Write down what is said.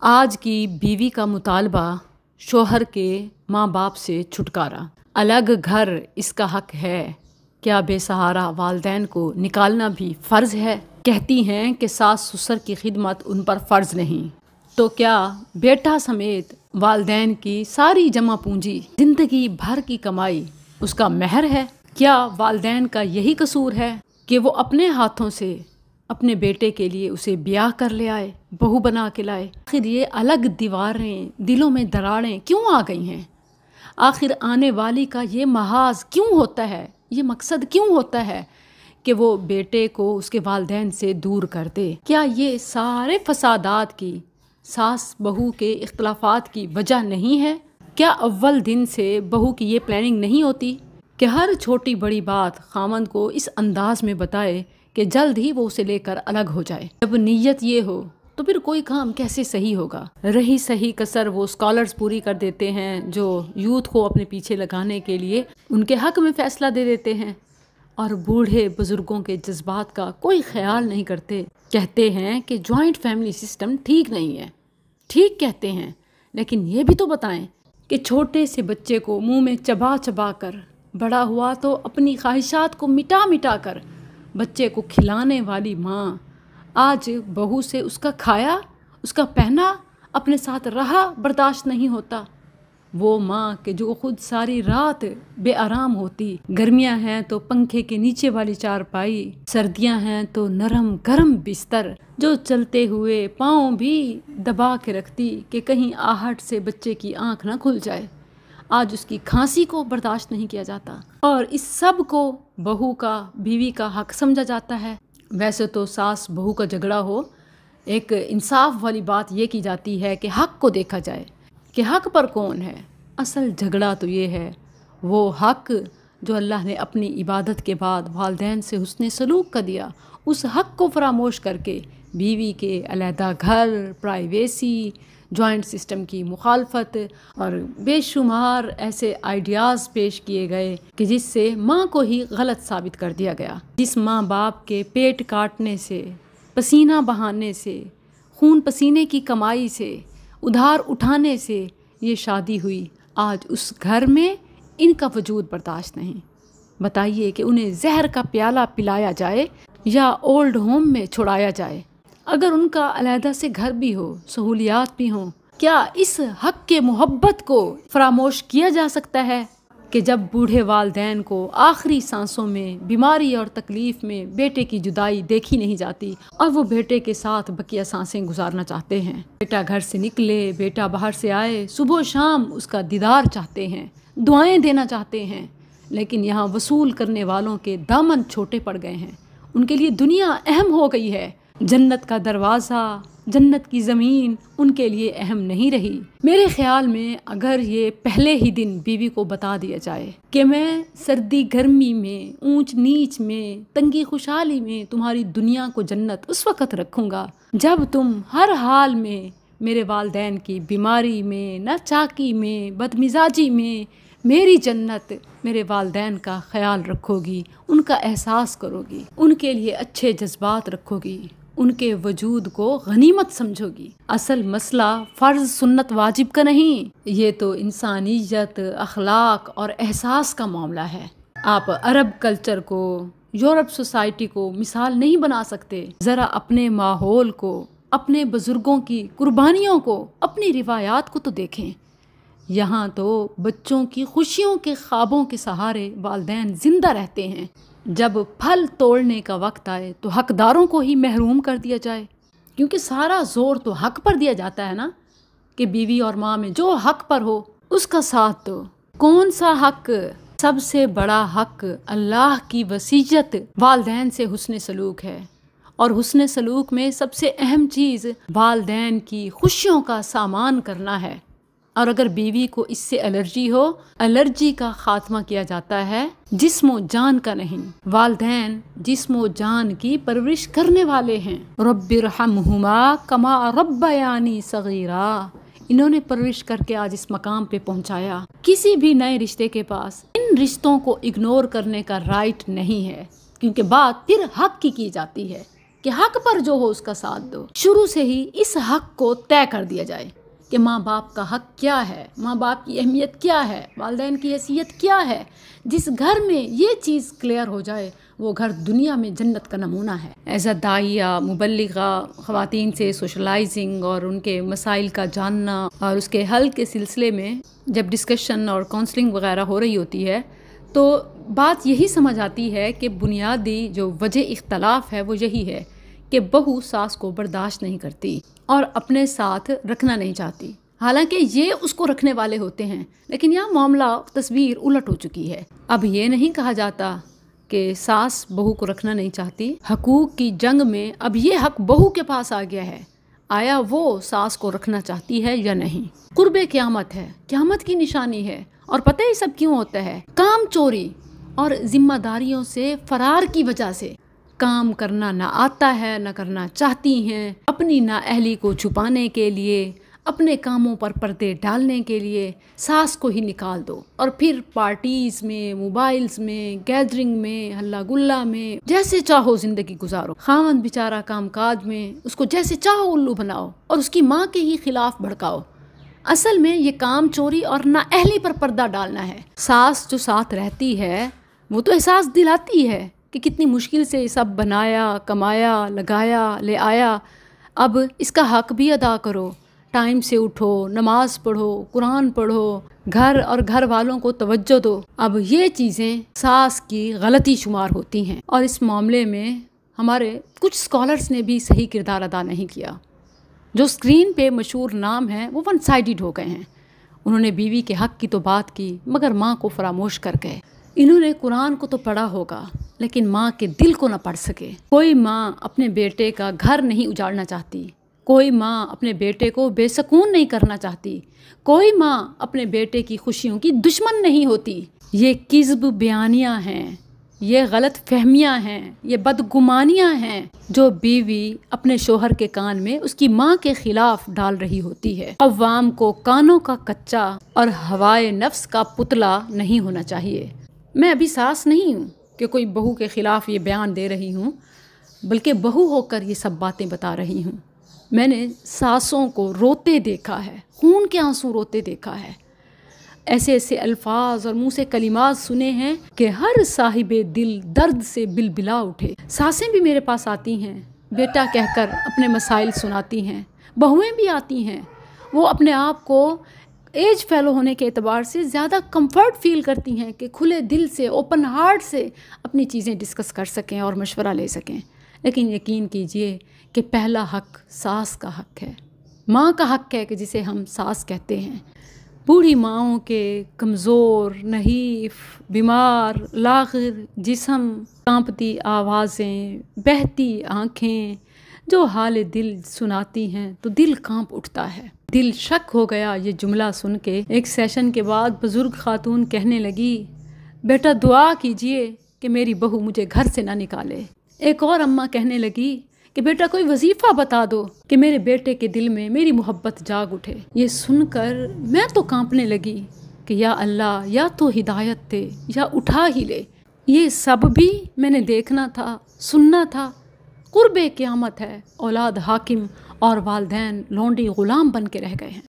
آج کی بیوی کا مطالبہ شوہر کے ماں باپ سے چھٹکارا۔ الگ گھر اس کا حق ہے، کیا بے سہارا والدین کو نکالنا بھی فرض ہے؟ کہتی ہیں کہ ساس سسر کی خدمت ان پر فرض نہیں، تو کیا بیٹا سمیت والدین کی ساری جمع پونجی، زندگی بھر کی کمائی اس کا مہر ہے؟ کیا والدین کا یہی قصور ہے کہ وہ اپنے ہاتھوں سے اپنے بیٹے کے لیے اسے بیاہ کر لے آئے، بہو بنا کے لائے؟ آخر یہ الگ دیواریں، دلوں میں دراڑیں کیوں آ گئی ہیں؟ آخر آنے والی کا یہ محاذ کیوں ہوتا ہے، یہ مقصد کیوں ہوتا ہے کہ وہ بیٹے کو اس کے والدین سے دور کر دے؟ کیا یہ سارے فسادات کی ساس بہو کے اختلافات کی وجہ نہیں ہے؟ کیا اول دن سے بہو کی یہ پلاننگ نہیں ہوتی کہ ہر چھوٹی بڑی بات خامند کو اس انداز میں بتائے کہ جلد ہی وہ اسے لے کر الگ ہو جائے؟ جب نیت یہ ہو تو پھر کوئی کام کیسے صحیح ہوگا؟ رہی صحیح کسر وہ اسکالرز پوری کر دیتے ہیں جو یوتھ کو اپنے پیچھے لگانے کے لیے ان کے حق میں فیصلہ دے دیتے ہیں، اور بوڑھے بزرگوں کے جذبات کا کوئی خیال نہیں کرتے۔ کہتے ہیں کہ جوائنٹ فیملی سسٹم ٹھیک نہیں ہے، ٹھیک کہتے ہیں، لیکن یہ بھی تو بتائیں کہ چھوٹے سے بچے کو منہ میں چبا چبا کر، بڑا ہوا تو اپنی خواہشات کو مٹا مٹا کر بچے کو کھلانے والی ماں آج بہو سے اس کا کھایا، اس کا پہنا، اپنے ساتھ رہا برداشت نہیں ہوتا۔ وہ ماں کہ جو خود ساری رات بے آرام ہوتی، گرمیاں ہیں تو پنکھے کے نیچے والی چارپائی، سردیاں ہیں تو نرم گرم بستر، جو چلتے ہوئے پاؤں بھی دبا کے رکھتی کہ کہیں آہٹ سے بچے کی آنکھ نہ کھل جائے، آج اس کی کھانسی کو برداشت نہیں کیا جاتا، اور اس سب کو بہو کا، بیوی کا حق سمجھا جاتا ہے۔ ویسے تو ساس بہو کا جھگڑا ہو، ایک انصاف والی بات یہ کی جاتی ہے کہ حق کو دیکھا جائے کہ حق پر کون ہے۔ اصل جھگڑا تو یہ ہے وہ حق جو اللہ نے اپنی عبادت کے بعد والدین سے حسن سلوک کا دیا، اس حق کو فراموش کر کے بیوی کے علیحدہ گھر، پرائیویسی، جوائنٹ سسٹم کی مخالفت اور بے شمار ایسے آئیڈیاز پیش کیے گئے کہ جس سے ماں کو ہی غلط ثابت کر دیا گیا۔ جس ماں باپ کے پیٹ کاٹنے سے، پسینہ بہانے سے، خون پسینے کی کمائی سے، ادھار اٹھانے سے یہ شادی ہوئی، آج اس گھر میں ان کا وجود برداشت نہیں۔ بتائیے کہ انہیں زہر کا پیالہ پلایا جائے یا اولڈ ہوم میں چھڑایا جائے؟ اگر ان کا علیحدہ سے گھر بھی ہو، سہولیات بھی ہوں، کیا اس حق کے محبت کو فراموش کیا جا سکتا ہے کہ جب بوڑھے والدین کو آخری سانسوں میں بیماری اور تکلیف میں بیٹے کی جدائی دیکھی نہیں جاتی اور وہ بیٹے کے ساتھ بقیہ سانسیں گزارنا چاہتے ہیں؟ بیٹا گھر سے نکلے، بیٹا باہر سے آئے، صبح و شام اس کا دیدار چاہتے ہیں، دعائیں دینا چاہتے ہیں، لیکن یہاں وصول کرنے والوں کے دامن چھوٹے پڑ گئے ہیں، ان کے لیے دنیا اہم ہو گئی ہے، جنت کا دروازہ، جنت کی زمین ان کے لیے اہم نہیں رہی۔ میرے خیال میں اگر یہ پہلے ہی دن بیوی کو بتا دیا جائے کہ میں سردی گرمی میں، اونچ نیچ میں، تنگی خوشحالی میں تمہاری دنیا کو جنت اس وقت رکھوں گا جب تم ہر حال میں میرے والدین کی بیماری میں، ناچاکی میں، بدمزاجی میں میری جنت، میرے والدین کا خیال رکھو گی، ان کا احساس کرو گی، ان کے لیے اچھے جذبات رکھو گی، ان کے وجود کو غنیمت سمجھو گی۔ اصل مسئلہ فرض سنت واجب کا نہیں، یہ تو انسانیت، اخلاق اور احساس کا معاملہ ہے۔ آپ عرب کلچر کو، یورپ سوسائٹی کو مثال نہیں بنا سکتے؟ ذرا اپنے ماحول کو، اپنے بزرگوں کی قربانیوں کو، اپنی روایات کو تو دیکھیں۔ یہاں تو بچوں کی خوشیوں کے خوابوں کے سہارے والدین زندہ رہتے ہیں، جب پھل توڑنے کا وقت آئے تو حقداروں کو ہی محروم کر دیا جائے، کیونکہ سارا زور تو حق پر دیا جاتا ہے نا، کہ بیوی اور ماں میں جو حق پر ہو اس کا ساتھ دو۔ کون سا حق؟ سب سے بڑا حق اللہ کی وصیت والدین سے حسن سلوک ہے، اور حسن سلوک میں سب سے اہم چیز والدین کی خوشیوں کا سامان کرنا ہے، اور اگر بیوی کو اس سے الرجی ہو، الرجی کا خاتمہ کیا جاتا ہے، جسم و جان کا نہیں۔ والدین جسم و جان کی پرورش کرنے والے ہیں۔ رب ارحمہما کما ربیانی صغیرا، انہوں نے پرورش کر کے آج اس مقام پہ پہنچایا۔ کسی بھی نئے رشتے کے پاس ان رشتوں کو اگنور کرنے کا رائٹ نہیں ہے، کیونکہ بات پھر حق کی جاتی ہے کہ حق پر جو ہو اس کا ساتھ دو۔ شروع سے ہی اس حق کو طے کر دیا جائے کہ ماں باپ کا حق کیا ہے، ماں باپ کی اہمیت کیا ہے، والدین کی حیثیت کیا ہے۔ جس گھر میں یہ چیز کلیئر ہو جائے وہ گھر دنیا میں جنت کا نمونہ ہے۔ ایز اے داعیہ، مبلغہ، خواتین سے سوشلائزنگ اور ان کے مسائل کا جاننا اور اس کے حل کے سلسلے میں جب ڈسکشن اور کاؤنسلنگ وغیرہ ہو رہی ہوتی ہے تو بات یہی سمجھ آتی ہے کہ بنیادی جو وجہ اختلاف ہے وہ یہی ہے کہ بہو ساس کو برداشت نہیں کرتی اور اپنے ساتھ رکھنا نہیں چاہتی، حالانکہ یہ اس کو رکھنے والے ہوتے ہیں، لیکن یہاں معاملہ تصویر الٹ ہو چکی ہے۔ اب یہ نہیں کہا جاتا کہ ساس بہو کو رکھنا نہیں چاہتی، حقوق کی جنگ میں اب یہ حق بہو کے پاس آ گیا ہے، آیا وہ ساس کو رکھنا چاہتی ہے یا نہیں۔ قرب قیامت ہے، قیامت کی نشانی ہے، اور پتہ ہی سب کیوں ہوتا ہے؟ کام چوری اور ذمہ داریوں سے فرار کی وجہ سے۔ کام کرنا نہ آتا ہے، نہ کرنا چاہتی ہیں، اپنی نااہلی کو چھپانے کے لیے، اپنے کاموں پر پردے ڈالنے کے لیے ساس کو ہی نکال دو، اور پھر پارٹیز میں، موبائلز میں، گیدرنگ میں، ہلا گلا میں جیسے چاہو زندگی گزارو۔ خاوند بیچارہ کام کاج میں، اس کو جیسے چاہو الو بناؤ اور اس کی ماں کے ہی خلاف بھڑکاؤ۔ اصل میں یہ کام چوری اور نااہلی پر پردہ ڈالنا ہے۔ ساس جو ساتھ رہتی ہے وہ تو احساس دلاتی ہے کہ کتنی مشکل سے یہ سب بنایا، کمایا، لگایا، لے آیا، اب اس کا حق بھی ادا کرو، ٹائم سے اٹھو، نماز پڑھو، قرآن پڑھو، گھر اور گھر والوں کو توجہ دو۔ اب یہ چیزیں ساس کی غلطی شمار ہوتی ہیں، اور اس معاملے میں ہمارے کچھ اسکالرس نے بھی صحیح کردار ادا نہیں کیا۔ جو اسکرین پہ مشہور نام ہیں وہ ون سائیڈڈ ہو گئے ہیں۔ انہوں نے بیوی کے حق کی تو بات کی مگر ماں کو فراموش کر گئے۔ انہوں نے قرآن کو تو پڑھا ہوگا لیکن ماں کے دل کو نہ پڑھ سکے۔ کوئی ماں اپنے بیٹے کا گھر نہیں اجاڑنا چاہتی، کوئی ماں اپنے بیٹے کو بے سکون نہیں کرنا چاہتی، کوئی ماں اپنے بیٹے کی خوشیوں کی دشمن نہیں ہوتی۔ یہ کذب بیانیاں ہیں، یہ غلط فہمیاں ہیں، یہ بدگمانیاں ہیں جو بیوی اپنے شوہر کے کان میں اس کی ماں کے خلاف ڈال رہی ہوتی ہے۔ عوام کو کانوں کا کچا اور ہوائے نفس کا پتلا نہیں ہونا چاہیے۔ میں ابھی ساس نہیں ہوں کہ کوئی بہو کے خلاف یہ بیان دے رہی ہوں، بلکہ بہو ہو کر یہ سب باتیں بتا رہی ہوں۔ میں نے ساسوں کو روتے دیکھا ہے، خون کے آنسو روتے دیکھا ہے، ایسے ایسے الفاظ اور منہ سے کلمات سنے ہیں کہ ہر صاحب دل درد سے بلبلا اٹھے۔ ساسیں بھی میرے پاس آتی ہیں، بیٹا کہہ کر اپنے مسائل سناتی ہیں، بہویں بھی آتی ہیں، وہ اپنے آپ کو ایج فیلو ہونے کے اعتبار سے زیادہ کمفرٹ فیل کرتی ہیں کہ کھلے دل سے، اوپن ہارٹ سے اپنی چیزیں ڈسکس کر سکیں اور مشورہ لے سکیں۔ لیکن یقین کیجئے کہ پہلا حق ساس کا حق ہے، ماں کا حق ہے کہ جسے ہم ساس کہتے ہیں۔ بوڑھی ماؤں کے کمزور، نحیف، بیمار، لاغر جسم، کانپتی آوازیں، بہتی آنکھیں جو حال دل سناتی ہیں تو دل کانپ اٹھتا ہے۔ دل شک ہو گیا یہ جملہ سن کے۔ ایک سیشن کے بعد بزرگ خاتون کہنے لگی، بیٹا دعا کیجئے کہ میری بہو مجھے گھر سے نہ نکالے۔ ایک اور اماں کہنے لگی کہ بیٹا کوئی وظیفہ بتا دو کہ میرے بیٹے کے دل میں میری محبت جاگ اٹھے۔ یہ سن کر میں تو کانپنے لگی کہ یا اللہ، یا تو ہدایت دے یا اٹھا ہی لے۔ یہ سب بھی میں نے دیکھنا تھا، سننا تھا۔ قرب قیامت ہے، اولاد حاکم اور والدین لونڈی غلام بن کے رہ گئے ہیں۔